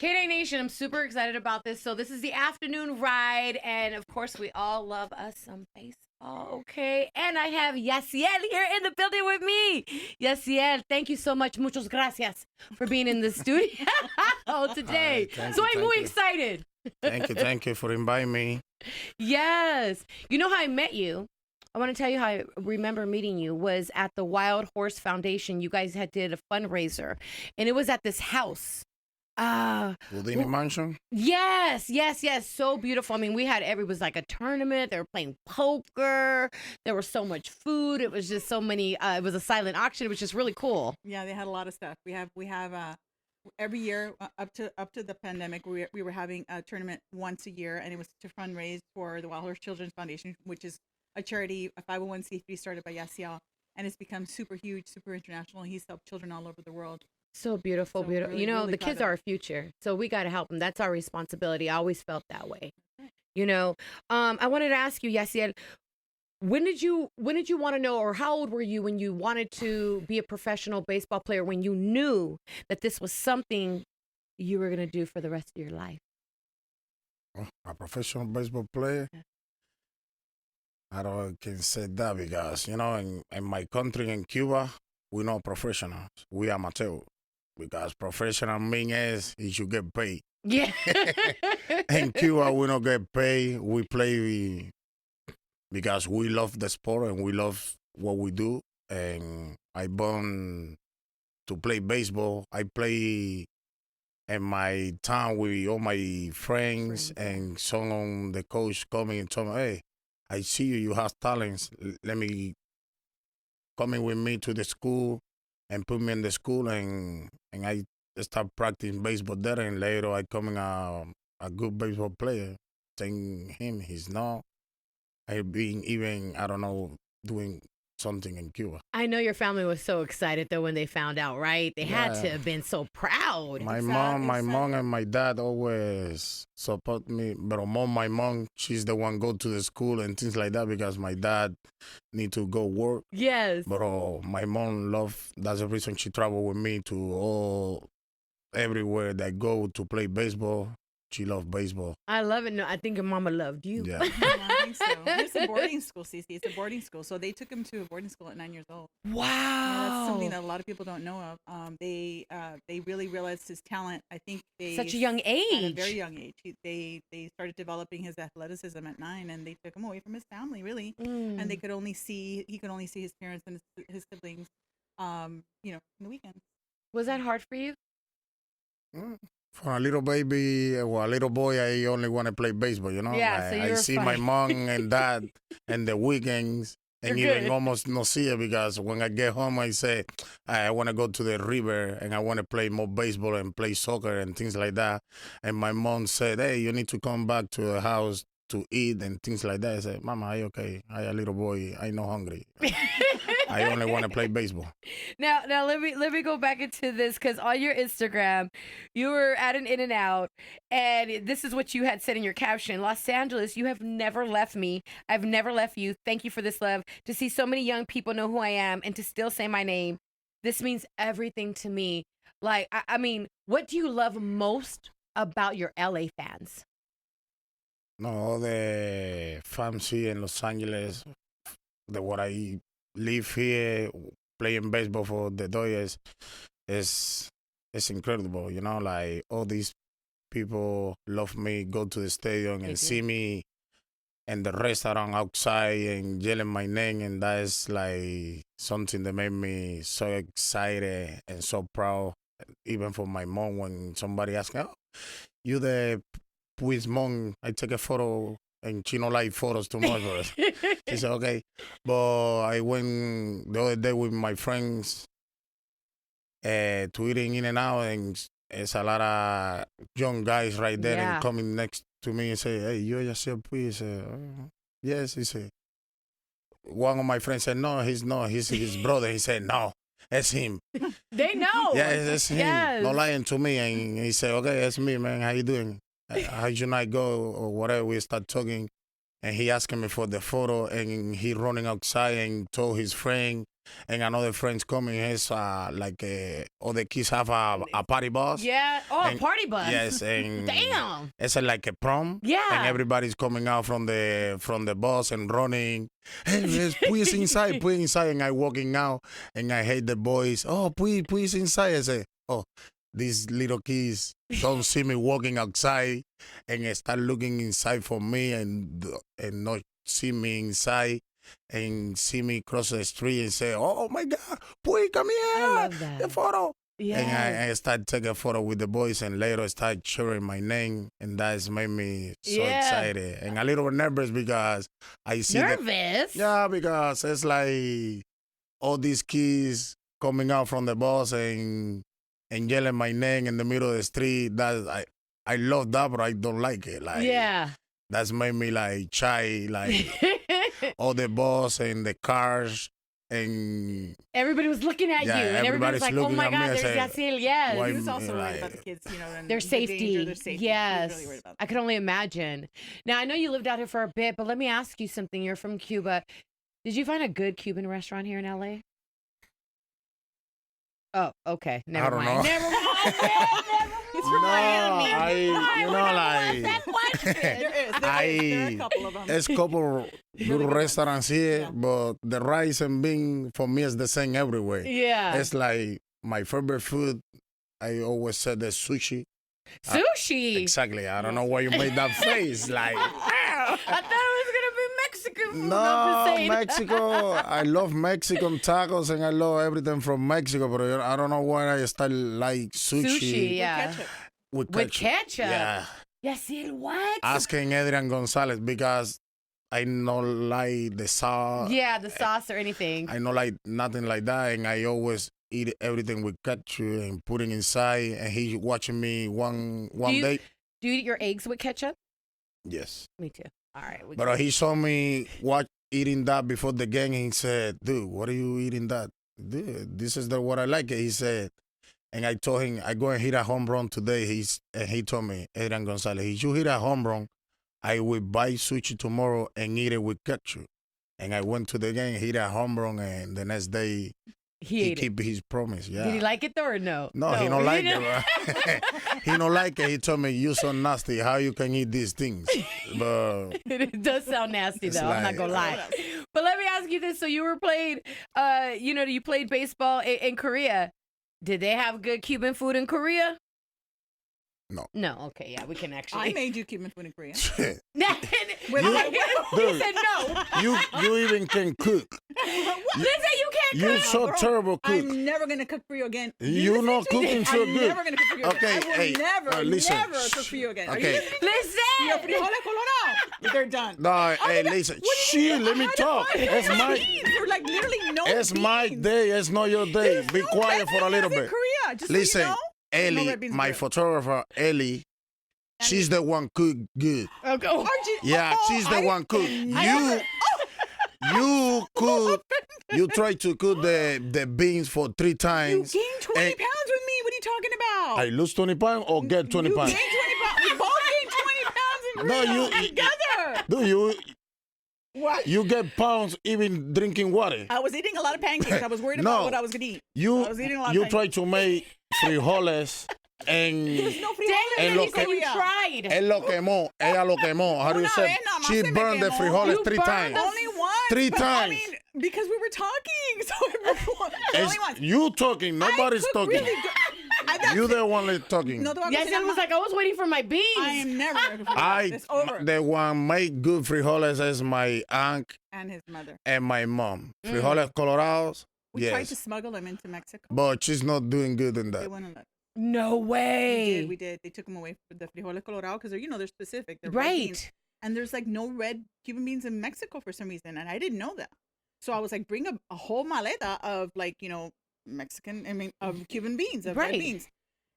KDAY Nation, I'm super excited about this. So this is the afternoon ride, and of course, we all love us some baseball, okay? And I have Yasiel here in the building with me. Yasiel, thank you so much. Muchas gracias for being in the studio today. Thank So you, I'm thank muy you. excited. Thank you for inviting me. Yes. You know how I met you? I want to tell you how I remember meeting you was at the Wild Horse Foundation. You guys did a fundraiser, and it was at this house. Houdini Mansion? Yes, yes, yes. So beautiful. I mean, it was like a tournament. They were playing poker. There was so much food. It was just so many. It was a silent auction. It was just really cool. Yeah, they had a lot of stuff. We have every year up to the pandemic, we were having a tournament once a year, and it was to fundraise for the Wild Horse Children's Foundation, which is a charity, a 501c3 started by Yasiel, and it's become super huge, super international. He's helped children all over the world. So beautiful, So beautiful. really, You know, really the proud kids of are it. our future, so we got to help them. That's our responsibility. I always felt that way. You know, I wanted to ask you, Yasiel, when did you want to know, or how old were you when you wanted to be a professional baseball player? When you knew that this was something you were gonna do for the rest of your life? A professional baseball player? I don't can say that because, in my country, in Cuba, we not professionals. We amateur. Because professional means is you get paid. Yeah. In Cuba, we don't get paid. We play because we love the sport and we love what we do. And I born to play baseball. I play in my town with all my friends, and some of the coach coming and told me, hey, I see you have talents. Let me come in with me to the school and put me in the school, and I start practicing baseball there, and later I coming a good baseball player. Saying him, he's not. I've been even, I don't know, doing something in Cuba. I know your family was so excited though when they found out, right? They had to Yeah. have been so proud. My Exact- mom, exact- and my dad always support me. But my mom, she's the one go to the school and things like that because my dad need to go work. Yes. But my mom love. That's the reason she travel with me to all everywhere that go to play baseball. She love baseball. I love it. No, I think your mama loved you. Yeah. I think so. It's a boarding school, Cece. It's a boarding school. So they took him to a boarding school at 9 years old. Wow. Yeah, that's something that a lot of people don't know of. They really realized his talent. I think they Such a young at a age. very young age. They started developing his athleticism at 9, and they took him away from his family, really. And he could only see his parents and his siblings, in the weekends. Was that hard for you? Mm. For a little baby or a little boy, I only want to play baseball, Yeah, so I you're see my fine. mom and dad in the weekends and You're even good. almost not see it because when I get home, I say, I want to go to the river and I want to play more baseball and play soccer and things like that. And my mom said, hey, you need to come back to the house to eat and things like that. I said, Mama, I okay. I a little boy. I no hungry. I only want to play baseball. Now let me go back into this because on your Instagram, you were at an In-N-Out, and this is what you had said in your caption: Los Angeles, you have never left me. I've never left you. Thank you for this love. To see so many young people know who I am and to still say my name, this means everything to me. Like, I mean, what do you love most about your LA fans? No, all the fans here in Los Angeles, what I live here playing baseball for the Dodgers is incredible. Like all these people love me, go to the stadium They and do. see me in the restaurant outside and yelling my name, and that is like something that made me so excited and so proud. Even for my mom, when somebody asks, "Oh, you the Puig's mom?" I take a photo, and she don't like photos too much. But she said, "Okay," but I went the other day with my friends to eating In-N-Out, and it's a lot of young guys right there Yeah. and coming next to me and say, hey, you're Yasiel Puig? I said, yes. He said, one of my friends said, no, he's not. He's his brother. He said, no, it's him. They know. Yeah, it's him. Yes. No lying to me. And he said, okay, it's me, man. How you doing? How you not go or whatever? We start talking. And he asking me for the photo, and he running outside and told his friend and another friends coming. It's like all the kids have a party bus. Yeah. Oh, a And- party bus. Yes, and Damn. it's like a prom. Yeah. And everybody's coming out from the bus and running. Hey, please inside, please inside. And I walking out, and I hate the boys. Oh, please inside. I say, oh, these little kids don't see me walking outside, and start looking inside for me, and not see me inside, and see me cross the street and say, oh my God, please come here. I love that. The photo. Yeah. And I started taking a photo with the boys, and later I started cheering my name, and that's made me so Yeah. excited and a little nervous because I see Nervous? yeah, because it's like all these kids coming out from the bus and yelling my name in the middle of the street. That I love that, but I don't like it. Like Yeah. that's made me like shy, like all the bus and the cars. And Everybody was looking at Yeah, you, and everybody's everybody's like, "Oh looking my at me God, and there's say, Yasiel." Yes, why- He was also worried like- about the kids, you know, and their the safety. danger, their safety. He was Yes, really worried about I can only imagine. Now I know you lived out here for a bit, but let me ask you something. You're from Cuba. Did you find a good Cuban restaurant here in LA? Oh, okay. Never don't mind. know. Never mind. He's no, from Miami. like There is. There are a couple of them. there's couple little good ones. restaurants here, Yeah. but the rice and bean for me is the same everywhere. Yeah. It's like my favorite food. I always said the sushi. Sushi. Exactly. I don't know why you made that face. Like, I thought it was gonna be Mexican food. I'm no, just saying. Mexico. I love Mexican tacos and I love everything from Mexico, but I don't know why I start like Sushi, yeah. Ketchup. with With ketchup. ketchup. Yeah. Yasiel, what? Asking Adrian Gonzalez because I don't like the sauce. Yeah, the sauce or anything. I know like nothing like that, and I always eat everything with ketchup and putting inside. And he watching me one you- day. Do you eat your eggs with ketchup? Yes, Me too. All right. We but he saw me eating that before the game, and he said, "Dude, what are you eating that? Dude, this is what I like." He said, and I told him I go and hit a home run today. He told me, Adrian Gonzalez, if you hit a home run, I will buy sushi tomorrow and eat it with ketchup. And I went to the game, hit a home run, and the next day he ate it. keep his promise. Yeah. Did he like it though or no? No, he don't like didn't? it. He don't like it. He told me, "You so nasty. How you can eat these things?" But It does sound nasty It's though. I'm not like- gonna lie. But let me ask you this: so you were played, you played baseball in Korea. Did they have good Cuban food in Korea? No. No. Okay. Yeah, we can I actually. made you Cuban food in Korea. With You- he Dude. said no. you even can cook. Listen, you can't You cook. so Girl, terrible cook. I'm never gonna cook for you again. You listen know to me? cooking so I'm good. never gonna cook for you Okay, again. I will hey, never, listen. never cook for you again. Are you Okay. listening? Your Listen. frijoles colorado. They're done. No, hey, listen. Shit, let me talk. It's my You're like literally no it's my beans. day. It's not your day. There's Be no quiet red for a little beans in bit. Korea. Just Listen, so you know. Ellie, red beans my good. photographer, Ellie, she's the one cook good. Okay. Aren't you- Yeah, oh, she's the I one cook. never- You cook. You try to cook the beans for 3 You times. gained 20 and pounds with me. What are you talking about? I lose 20 pounds or get 20 you pounds. gained 20 pounds. We both gained 20 pounds in No, Korea you- together. Do What? you get pounds even drinking water? I was eating a lot of pancakes. I was worried No. about what I was going to eat. You I was eating a lot of you pancakes. try to make frijoles and There's no frijoles Dang, En you lo said que- you tried. él lo quemó. Ella lo quemó. How do you Una say? vez nada más She se me burned the quemó. frijoles You 3 burned times. the- Only once. 3 but, times. I mean, because we were talking. So It's only once. you talking. Nobody's I cook talking. Really good. that's You it. the one that's talking. No te voy a Yes, cocinar it was más. like I was waiting for my beans. I am never. It's over. The one make good frijoles is my aunt And his mother. and my mom. Frijoles colorados. We tried Yes, to smuggle them into Mexico. but she's not doing good in They that. wouldn't let. No way. We did. They took them away for the frijoles colorado because they're, they're specific. They're red beans. Right. And there's like no red Cuban beans in Mexico for some reason, and I didn't know that. So I was like, bring a whole maleta of like of Cuban beans, of Right. red beans.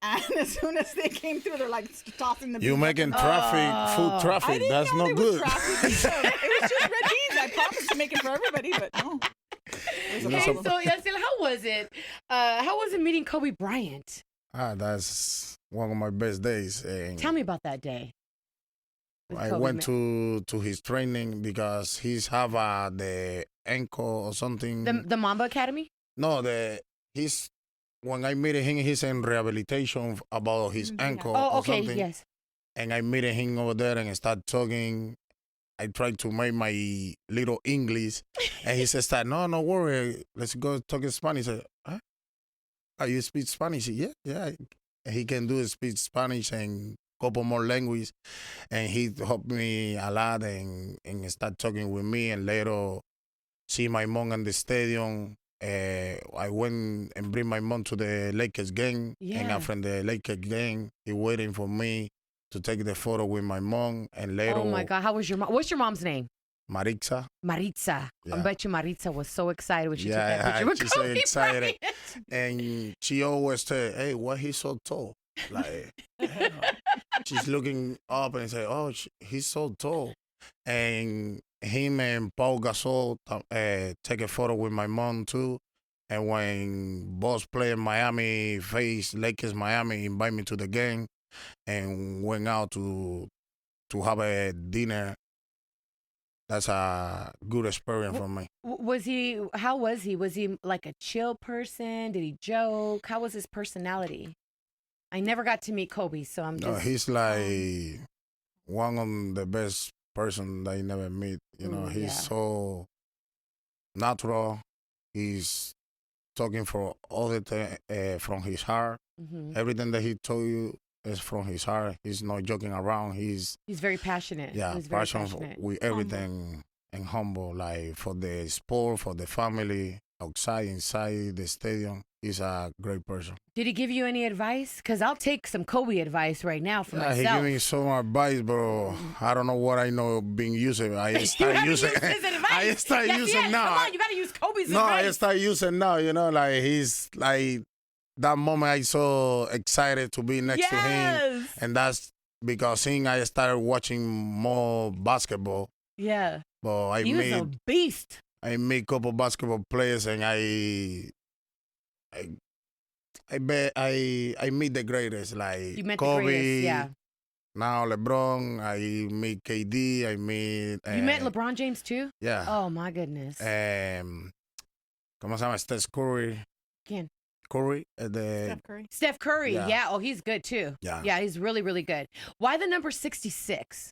And as soon as they came through, they're like tossing the. You beans making up. traffic, food I traffic. didn't That's know not there was good. traffic either. It was just red beans. I promised to make it for everybody, but no. It was a Okay, problem. so Yasiel, how was it? How was it meeting Kobe Bryant? That's one of my best days. And Tell me about that day. with I Kobe went Ma- to his training because he's have the ankle or something. The Mamba Academy? No, he's when I met him, he's in rehabilitation about his ankle Oh, or okay, something. yes. And I met him over there and start talking. I tried to make my little English, and he says that no worry, let's go talk in Spanish. I said, huh? Oh, you speak Spanish? Yeah, yeah. And he can do speak Spanish and couple more languages, and he helped me a lot and start talking with me. And later, see my mom in the stadium. I went and bring my mom to the Lakers game, and Yeah. after the Lakers game, he waiting for me to take the photo with my mom. And later, Oh my God, how was your mom? What's your mom's name? Maritza. Maritza. I Yeah. bet you Maritza was so excited when she took Yeah, that picture with she's so Kobe excited. Bryant. And she always say, "Hey, why he's so tall?" Like you know, she's looking up and say, "Oh, he's so tall." And him and Paul Gasol take a photo with my mom too. And when Boss played Miami, face Lakers Miami, invite me to the game and went out to have a dinner. That's a good experience for me. Was he, how was he? Was he like a chill person? Did he joke? How was his personality? I never got to meet Kobe, so I'm No, just. he's like one of the best person that I never meet. You know, Ooh, he's yeah. so natural. He's talking for all the time from his heart. Mhm. Everything that he told you is from his heart. He's not joking around. He's very passionate. yeah, He's very passion passionate. with everything and humble, like for the sport, for the family, outside, inside the stadium. He's a great person. Did he give you any advice? Because I'll take some Kobe advice right now for Yeah, he myself. gave me some advice, bro. I don't know what I know being using. I You start haven't using. used his advice. I start Yes, using yes. now. Come on, you gotta use Kobe's No, advice. I start using now. You know, like he's like that moment. I so excited to be next to him, Yes. and that's because him. I started watching more basketball. Yeah. But He was a beast. I meet couple basketball players, and I I bet I meet the greatest like You met Kobe. the greatest, yeah. Now LeBron. I meet KD. I meet. You met LeBron James too? Yeah. Oh my goodness. ¿Cómo se llama? Steph Curry. ¿Quién? Curry. The Steph Curry. Steph Curry. Yeah. Yeah. Oh, he's good too. Yeah. Yeah, he's really, really good. Why the number 66?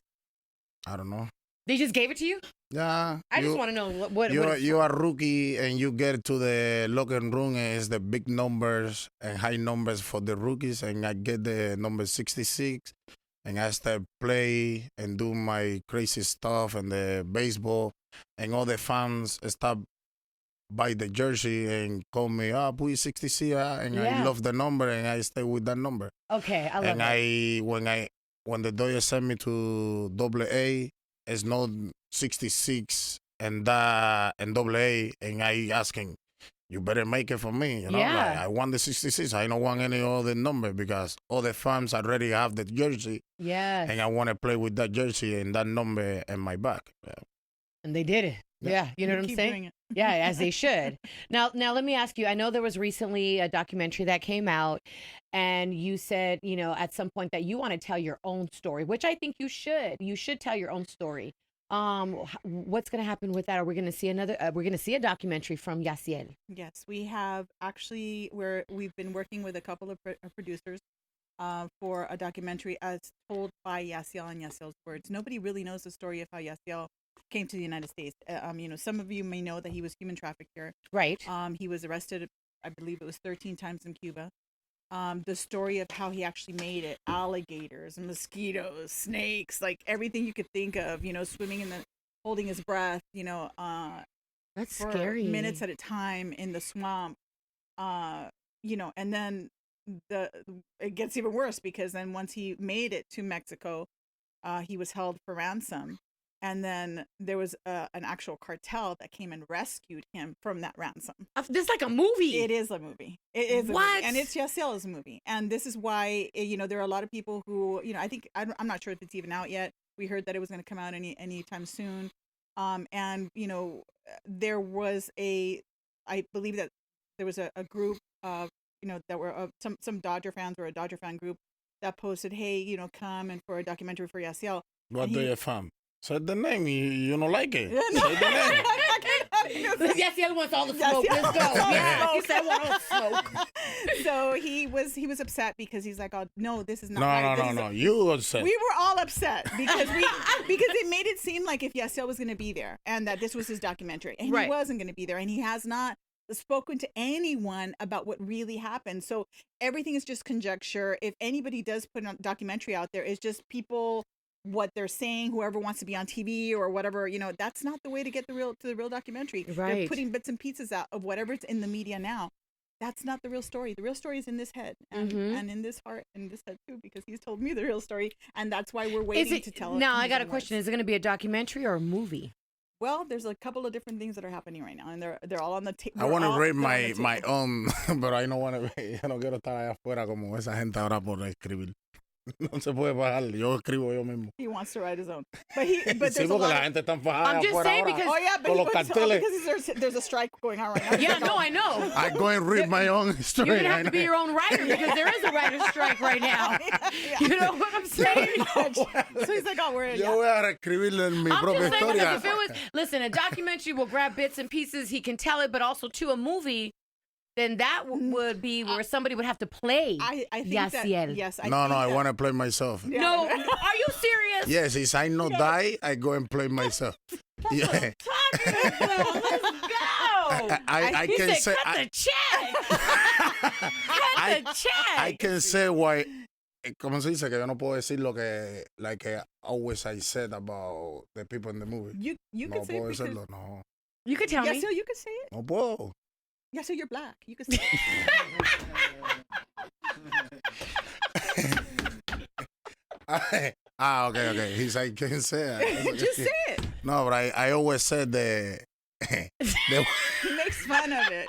I don't know. They just gave it to you? Yeah. I just want to know what You are rookie and you get to the locker room and it's the big numbers and high numbers for the rookies and I get the number 66 and I start play and do my crazy stuff and the baseball and all the fans start buy the jersey and call me up, we 66 and I love the number and I stay with that number. Okay, I love it. When the Dodgers sent me to AA, it's not 66 and AA, and I asking, you better make it for me. You know, Yeah. like, I want the 66. I don't want any other number because all the fans already have the jersey. Yes. And I want to play with that jersey and that number in my back. Yeah. And they did it. Yeah, you know what I'm Keep saying? doing it. Yeah, as they should. Now, let me ask you. I know there was recently a documentary that came out, and you said, you know, at some point that you want to tell your own story, which I think you should. You should tell your own story. What's going to happen with that? Are we going to see another? We're going to see a documentary from Yasiel. Yes, we have actually. We've been working with a couple of producers for a documentary as told by Yasiel and Yasiel's words. Nobody really knows the story of how Yasiel came to the United States. You know, some of you may know that he was human trafficked here. Right. He was arrested, I believe it was 13 times in Cuba. The story of how he actually made it, alligators, mosquitoes, snakes, like everything you could think of, you know, swimming in the, holding his breath, you know, That's for scary. minutes at a time in the swamp, you know, and then it gets even worse because then once he made it to Mexico, he was held for ransom. And then there was an actual cartel that came and rescued him from that ransom. This is like a movie. It is a movie. It is a What? movie. And it's Yasiel's movie. And this is why, you know, there are a lot of people who, you know, I think, I'm not sure if it's even out yet. We heard that it was going to come out anytime soon. And, you know, there was I believe that there was a group of, you know, that were some Dodger fans or a Dodger fan group that posted, hey, you know, come and for a documentary for Yasiel. What do you fam? Said the name. You don't like it. No, Say the name. Yasiel wants all the smoke. Yasiel Let's go. wants all the Yeah, he smoke. said I want all the smoke. So he was upset because he's like, oh no, this is not No, right. This is no. You said. We were all upset because it made it seem like if Yasiel was going to be there and that this was his documentary, and Right. he wasn't going to be there, and he has not spoken to anyone about what really happened. So everything is just conjecture. If anybody does put a documentary out there, it's just people what they're saying, whoever wants to be on TV or whatever. That's not the way to get the real documentary. Right. They're putting bits and pieces out of whatever's in the media now. That's not the real story. The real story is in this head and in this heart and this head too, because he's told me the real story, and that's why we're waiting to tell it. Now, in I his got a own question. words. Is it going to be a documentary or a movie? Well, there's a couple of different things that are happening right now, and they're all on the table. I want to read my own, pero I no want to. Yo no quiero estar allá afuera como esa gente ahora por escribir. No se puede parar. Yo escribo yo mismo. He wants to write his own, but Sí, there's a porque lot la of, gente está enfajada I'm just afuera saying ahora. because- oh yeah, but Con he los puts, carteles. because there's a strike going on right now. Yeah, no, I know. I go and read my own story. You're going to have to be your own writer because there is a writer's strike right now. You know what I'm saying? So he's like, oh, we're Yo voy a reescribirle mi I'm propia just saying because historia. if it was, listen, a documentary will grab bits and pieces, he can tell it, but also to a movie, then that would be where somebody would have to play I think that, Yasiel. yes, I No, think I that- want to play myself. Yeah. No, are you serious? Yes, if I not die, I go and play myself. Yeah. Talking about, let's go. I He can said, say cut the check. Cut the check. I can say why. ¿Cómo se dice? Que yo no puedo decir lo que like always I said about the people in the movie. You No can say it puedo because decirlo, no. You could tell me. Yasiel, you could say it. No puedo. Yasiel, you're black. You could say it. Okay. He's I can say it. Just say it. No, but I always said the He makes fun of it.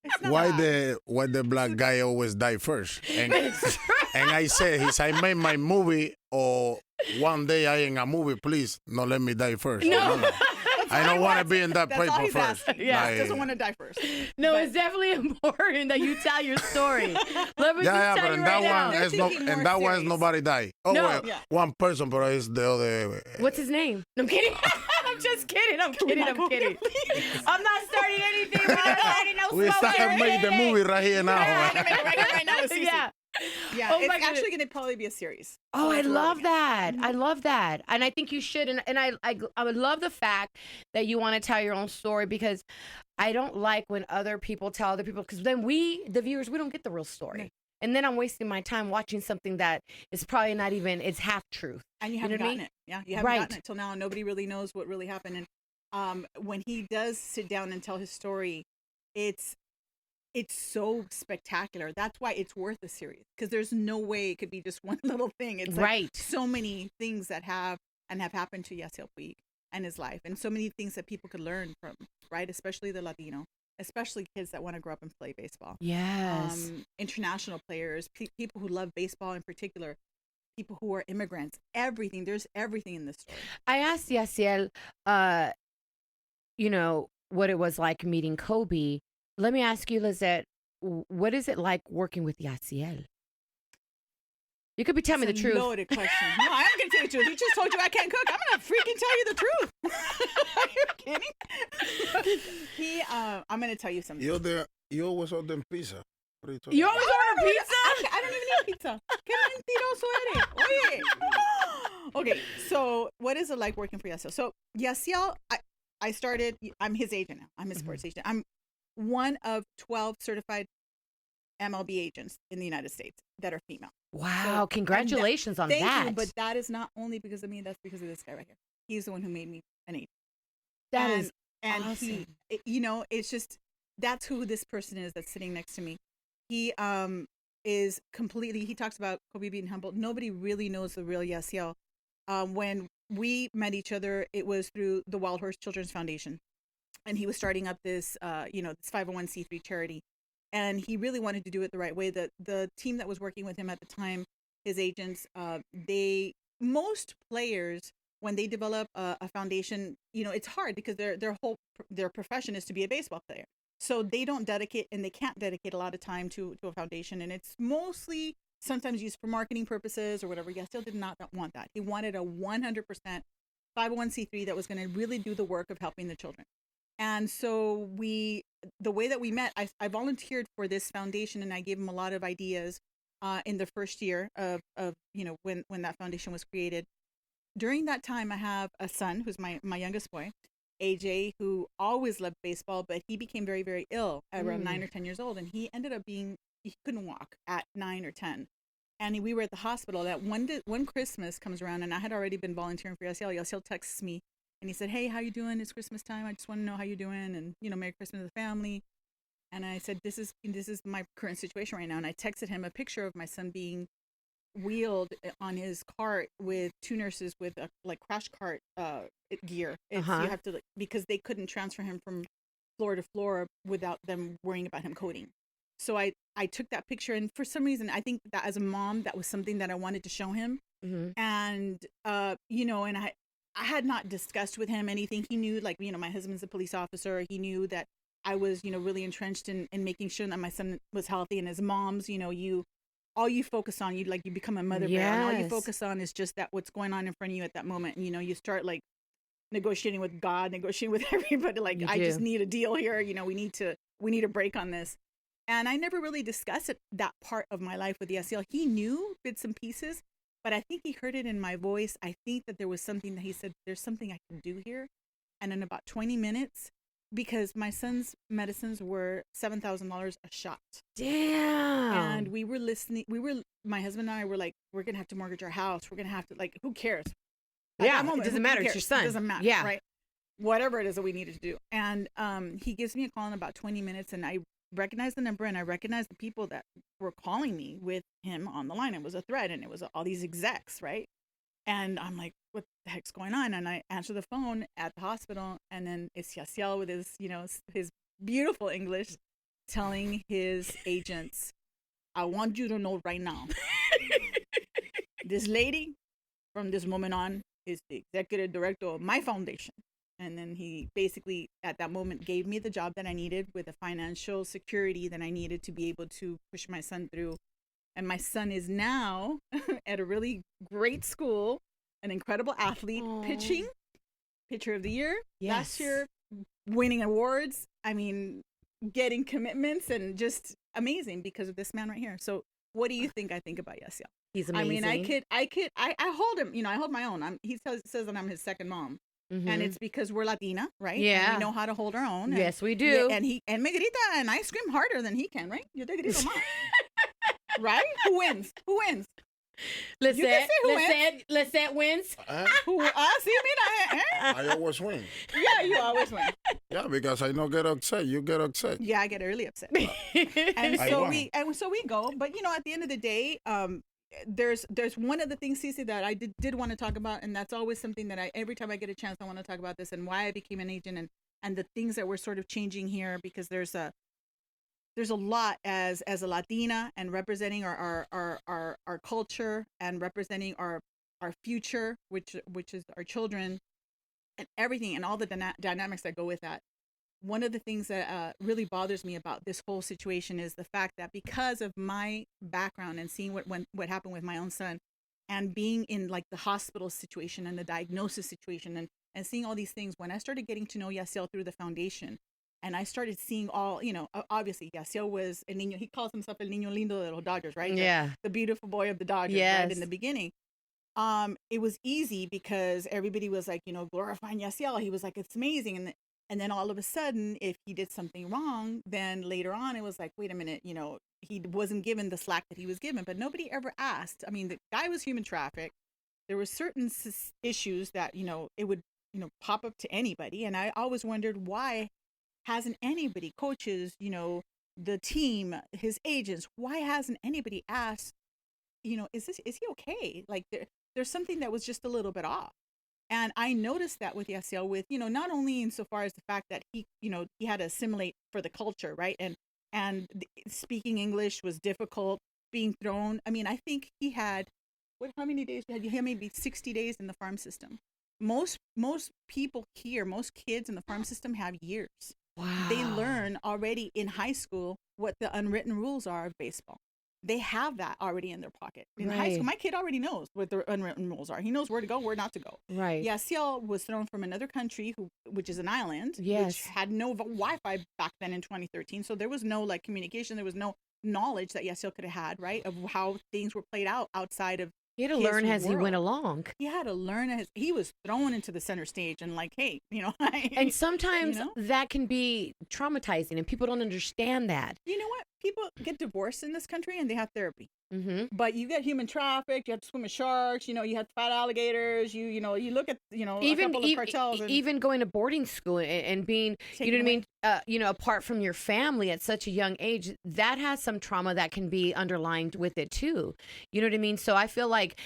It's not why bad. the black guy always die first. And I said I made my movie or one day I in a movie, please don't let me die first. No. I don't want to be in that That's all paper he's first. asking. Yeah. He doesn't want to die first. No, But- it's definitely important that you tell your story. Let me Yeah, just tell but you in right that now. one, They're it's no, thinking in more that one, serious. nobody die. Oh, No. well, Yeah. one person, but it's the other. What's his name? I'm kidding. I'm just kidding. I'm kidding. I'm not starting anything. We're not starting no We smoke start here. made the movie right here now. right now with Cece. Yeah. Yeah, Oh it's my goodness. actually going to probably be a series. Oh, I So it's love rolling. that. I love that. And I think you should. And I would love the fact that you want to tell your own story because I don't like when other people tell other people because then we, the viewers, we don't get the real story. No. And then I'm wasting my time watching something that is probably not even, it's half truth. And you You know haven't what I gotten mean? it. Yeah, you haven't Right. gotten it till now. Nobody really knows what really happened. And when he does sit down and tell his story, it's so spectacular. That's why it's worth a series because there's no way it could be just one little thing. It's like Right. so many things that have happened to Yasiel Puig and his life, and so many things that people could learn from. Right, especially the Latino, especially kids that want to grow up and play baseball. Yes. International players, people who love baseball in particular, people who are immigrants. Everything. There's everything in this story. I asked Yasiel, what it was like meeting Kobe. Let me ask you, Lizette, what is it like working with Yasiel? You could be telling me the It's a truth. Loaded question. No, I'm going to tell you the truth. He just told you I can't cook. I'm going to freaking tell you the truth. Are you kidding? I'm going to tell you something. You always order pizza. What are you talking You about? always order pizza? I don't even eat pizza. Qué mentiroso eres. Oye. Okay, so what is it like working for Yasiel? So Yasiel, I started, I'm his agent now. I'm his sports agent. I'm one of 12 certified MLB agents in the United States that are female. Wow, So- congratulations on Thank that. you, but that is not only because of me, that's because of this guy right here. He's the one who made me an agent. That is and awesome. it's just, that's who this person is that's sitting next to me. He is completely, he talks about Kobe being humble. Nobody really knows the real Yasiel. When we met each other, it was through the Wild Horse Children's Foundation. And he was starting up this, this 501c3 charity. And he really wanted to do it the right way. The team that was working with him at the time, his agents, most players, when they develop a foundation, it's hard because their profession is to be a baseball player. So they don't dedicate, and they can't dedicate a lot of time to a foundation. And it's mostly sometimes used for marketing purposes or whatever. Yasiel did not want that. He wanted a 100% 501c3 that was going to really do the work of helping the children. And so the way that we met, I volunteered for this foundation, and I gave him a lot of ideas in the first year of when that foundation was created. During that time, I have a son who's my youngest boy, AJ, who always loved baseball, but he became very, very ill at around 9 or 10 years old, and he ended up he couldn't walk at 9 or 10. And we were at the hospital. That one Christmas comes around, and I had already been volunteering for Yasiel. Yasiel texts me, and he said, "Hey, how you doing? It's Christmas time. I just want to know how you're doing, and Merry Christmas to the family." And I said, "This is my current situation right now." And I texted him a picture of my son being wheeled on his cart with two nurses with a like crash cart gear. You have to because they couldn't transfer him from floor to floor without them worrying about him coding. So I took that picture, and for some reason I think that as a mom that was something that I wanted to show him. And and I had not discussed with him anything. He knew, like, my husband's a police officer. He knew that I was really entrenched in making sure that my son was healthy. And as moms, all you focus on, you become a mother bear, and all you focus on is just that what's going on in front of you at that moment. And you start like negotiating with God, negotiating with everybody, like I just need a deal here, we need a break on this. And I never really discussed that part of my life with Yasiel. He knew bits and pieces, but I think he heard it in my voice. I think that there was something that he said, there's something I can do here. And in about 20 minutes, because my son's medicines were $7,000 a shot. Damn. And we were listening. My husband and I were like, we're going to have to mortgage our house. We're going to have to, like, who cares? At moment, it doesn't matter. It's your son. It doesn't matter. Yeah. Right. Whatever it is that we needed to do. And he gives me a call in about 20 minutes, and I recognize the number, and I recognize the people that were calling me with him on the line. It was a thread, and it was all these execs, right? And I'm like, what the heck's going on? And I answer the phone at the hospital, and then it's Yasiel with his beautiful English telling his agents, I want you to know right now, this lady from this moment on is the executive director of my foundation. And then he basically at that moment gave me the job that I needed with the financial security that I needed to be able to push my son through. And my son is now at a really great school, an incredible athlete, pitching, pitcher of the year last year, winning awards. I mean, getting commitments, and just amazing because of this man right here. So what do you think I think about Yasiel? He's amazing. I mean, I hold him, I hold my own. He says that I'm his second mom. And it's because we're Latina, right? Yeah. And we know how to hold our own. Yes, we do. And Miguelita and I scream harder than he can, right? Yo te grito más. Right? Who wins? Lisette wins. Who? See, mira, I always win. Yeah, you always win. Yeah, because I don't get upset. You get upset. Yeah, I get really upset. And so we go. But at the end of the day, there's one of the things, Cece, that I did want to talk about, and that's always something that every time I get a chance, I want to talk about this and why I became an agent, and the things that we're sort of changing here, because there's a lot as a Latina, and representing our culture, and representing our future, which is our children, and everything, and all the dynamics that go with that. One of the things that really bothers me about this whole situation is the fact that because of my background and seeing what happened with my own son, and being in like the hospital situation and the diagnosis situation, and seeing all these things, when I started getting to know Yasiel through the foundation, and I started seeing all, obviously Yasiel was a niño. He calls himself el niño lindo de los Dodgers, right? Yeah. The beautiful boy of the Dodgers, right? In the beginning. It was easy because everybody was like, glorifying Yasiel. He was like, it's amazing. And then all of a sudden, if he did something wrong, then later on, it was like, wait a minute, he wasn't given the slack that he was given. But nobody ever asked. I mean, the guy was human trafficked. There were certain issues that, it would, pop up to anybody. And I always wondered, why hasn't anybody, coaches, the team, his agents, why hasn't anybody asked, is he okay? Like there's something that was just a little bit off. And I noticed that with Yasiel, with, not only insofar as the fact that he had to assimilate for the culture, right? And speaking English was difficult, being thrown. I mean, I think he had, how many days? He had maybe 60 days in the farm system. Most people here, most kids in the farm system have years. Wow. They learn already in high school what the unwritten rules are of baseball. they have that already in their pocket. In high Right. school, my kid already knows what the unwritten rules are. He knows where to go, where not to go. Right. Yasiel was thrown from another country, which is an island, Yes. which had no Wi-Fi back then in 2013. So there was no like communication. There was no knowledge that Yasiel could have had, right, of how things were played out outside of. He had to his learn as he went world. along. He had to learn as he was thrown into the center stage and like, hey, And sometimes you know? that can be traumatizing, and people don't understand that. You know what? People get divorced in this country and they have therapy. Mm-hmm. But you get human trafficked, you have to swim with sharks, you have fat alligators, you look at, a couple of cartels and even going to boarding school and being, you know what I mean, apart from your family at such a young age, that has some trauma that can be underlined with it too. You know what I mean? So I feel like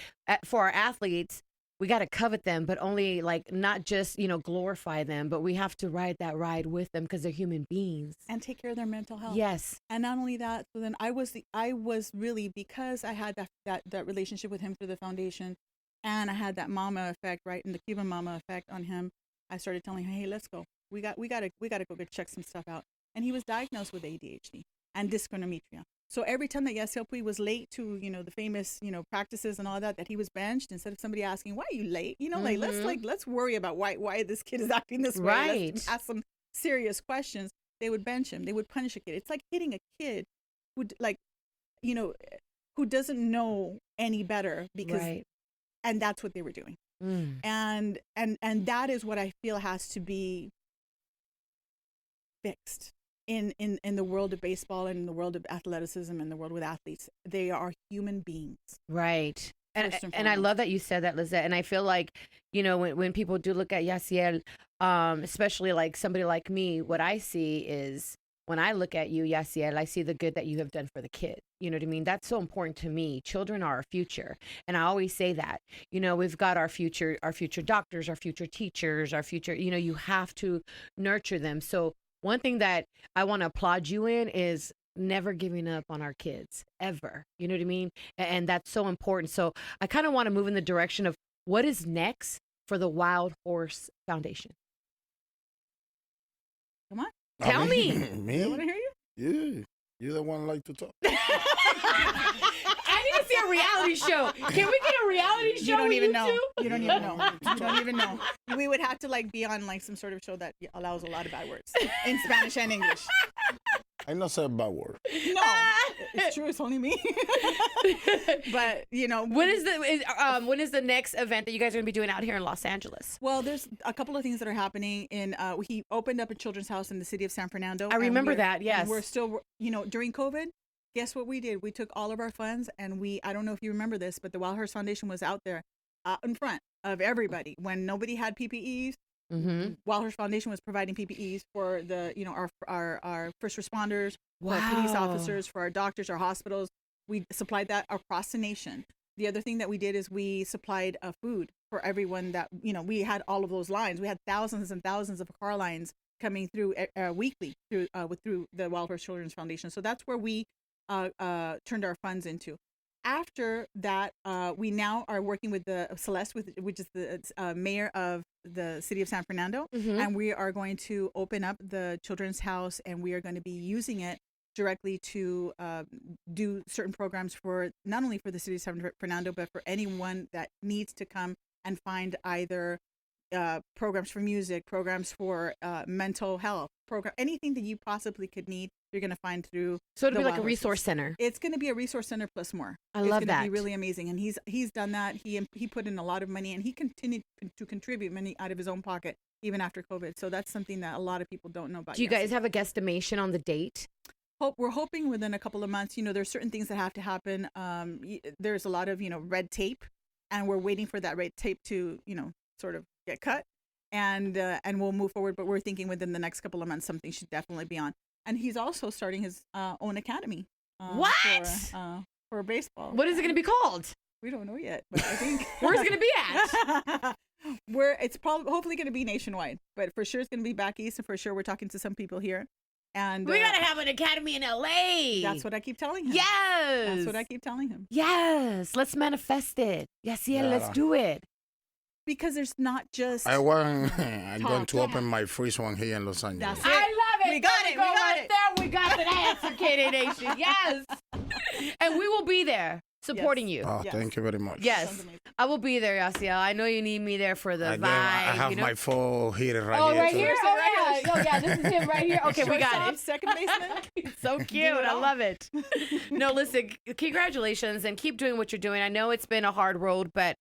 for our athletes, we got to covet them, but only like not just, glorify them, but we have to ride that ride with them because they're human beings. and take care of their mental health. Yes. And not only that, so then I was really, because I had that relationship with him through the foundation, and I had that mama effect, right, and the Cuban Mama effect on him. I started telling him, hey, let's go. We got to go check some stuff out. And he was diagnosed with ADHD and dyschronometria. So every time that Yasiel Puig was late to, the famous, practices and all that he was benched, instead of somebody asking, why are you late? Let's worry about why this kid is acting this way. Right. Let's ask some serious questions. They would bench him. They would punish a kid. It's like hitting a kid who, who doesn't know any better because, Right. and that's what they were doing. Mm. And that is what I feel has to be fixed in the world of baseball and in the world of athleticism and the world with athletes. They are human beings. Right. And First and I foremost. love that you said that, Lizette. And I feel like, when people do look at Yasiel, especially like somebody like me, what I see is when I look at you, Yasiel, I see the good that you have done for the kid. You know what I mean? That's so important to me. Children are our future. And I always say that, we've got our future doctors, our future teachers, our future, you have to nurture them. So one thing that I want to applaud you in is never giving up on our kids, ever. You know what I mean? And that's so important. So I kind of want to move in the direction of what is next for the Wild Horse Foundation. Come on. Tell me. I want to hear you. Yeah. You're the one like to talk. I need to see a reality show. Can we get a reality show? You don't with even you know. two? You don't even know. You don't even know. We would have to be on some sort of show that allows a lot of bad words in Spanish and English. I not say a bad word. No, it's true. It's only me. But When is the next event that you guys are going to be doing out here in Los Angeles? well, there's a couple of things that are happening. He opened up a children's house in the city of San Fernando. I remember that. and Yes. we're still, during COVID. Guess what we did? We took all of our funds and I don't know if you remember this, but the Wild Horse Foundation was out there in front of everybody when nobody had PPEs. Mm-hmm. Wild Horse Foundation was providing PPEs for the, our first responders, for our Wow. police officers, for our doctors, our hospitals. We supplied that across the nation. The other thing that we did is we supplied food for everyone that, we had all of those lines. We had thousands and thousands of car lines coming through weekly through the Wild Horse Children's Foundation. So that's where we turned our funds into. After that, we now are working with the Celeste, which is the mayor of the city of San Fernando, Mm-hmm. and we are going to open up the children's house, and we are going to be using it directly to do certain programs for not only for the city of San Fernando, but for anyone that needs to come and find either programs for music, programs for mental health, anything that you possibly could need. You're going to find through. So it'll the be like Wild a resource Horses. center. It's going to be a resource center plus more. I it's love going that. to be really amazing, and he's done that. He put in a lot of money, and he continued to contribute money out of his own pocket even after COVID. So that's something that a lot of people don't know about. Do you guys have a guesstimation on the date? We're hoping within a couple of months. There's certain things that have to happen. There's a lot of red tape, and we're waiting for that red tape to sort of get cut, and we'll move forward. But we're thinking within the next couple of months something should definitely be on. And he's also starting his own academy. What? For baseball. What is it going to be called? We don't know yet, but I think Where's it going to be at? It's probably hopefully going to be nationwide, but for sure it's going to be back east, and for sure we're talking to some people here. And We got to have an academy in LA. that's what I keep telling him. Yes. That's what I keep telling him. Yes. Let's manifest it. Yes, yeah, let's Yeah. do it. Because there's not just I'm going to Talk. open my first one here in Los Angeles. That's it. I love it. We got There it. go We got right it. there. We got the answer, KDAY Nation. Yes. And we will be there supporting Yes. you. Oh, Yes. thank you very much. Yes, Sounds amazing. I will be there, Yasiel. I know you need me there for the Again, vibe. I have you know? my phone here right Oh, here. right too. here? Sit Oh, right yeah. Oh, yeah, this is him right here. Okay, we got Shortstop, it. second baseman. So cute. it I all. love it. No, listen, congratulations and keep doing what you're doing. I know it's been a hard road, but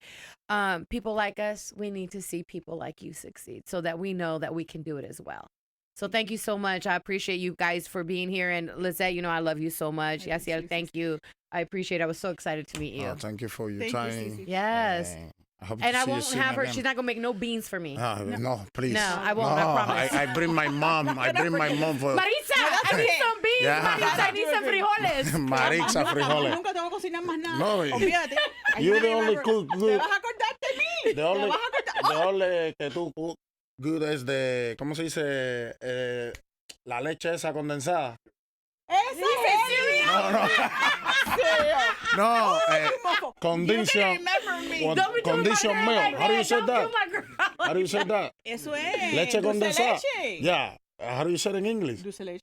people like us, we need to see people like you succeed so that we know that we can do it as well. So thank you so much. I appreciate you guys for being here. And Lizette, you know I love you so much. Thank you, Yasiel, thank you. I appreciate it. I was so excited to meet you. Oh, thank you for your Thank you, time. Cece. Yes. And I hope And to I see you won't soon have her. again. She's not going to make no beans for me. No, please. No, I won't. No, I promise. I bring my mom. I bring my mom for Maritza, I need okay. some beans. Yeah. Maritza, I need some frijoles. Marixa frijoles. Nunca te voy a cocinar más nada. No, Olvídate. you're the Ayúdame, only Margaret. cook Te good. vas a acordar de mí. The only, Te vas a acordar. the only que tú cook good es de, ¿cómo se dice? La leche esa condensada. Esa es No, no. No, condition. Remember me. What- Don't be doing condition my girl milk. like How do you that. say Don't that? do my girl. How do you say that? Eso es. Leche dulce condensada. leche. Yeah. How do you say it in English? Dulce leche.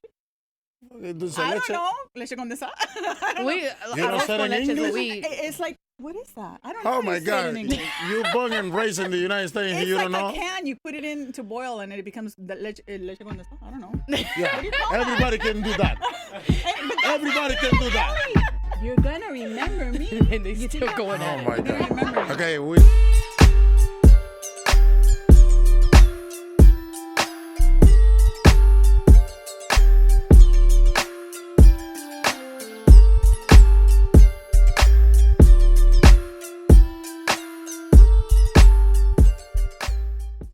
Dulce I leche. don't know. Leche condensada. I don't We, know. arroz said con in leche is what English? we. It's like, what is that? I don't know. Oh how my you say it God. in English. You born and raised in the United States and It's you like don't know? a can. You put it in to boil and it becomes the leche condensada. I don't know. Yeah. Everybody can do that. Everybody can do that. You're gonna remember me. And they still going Oh at it. my You're gonna God. remember me. Okay, we.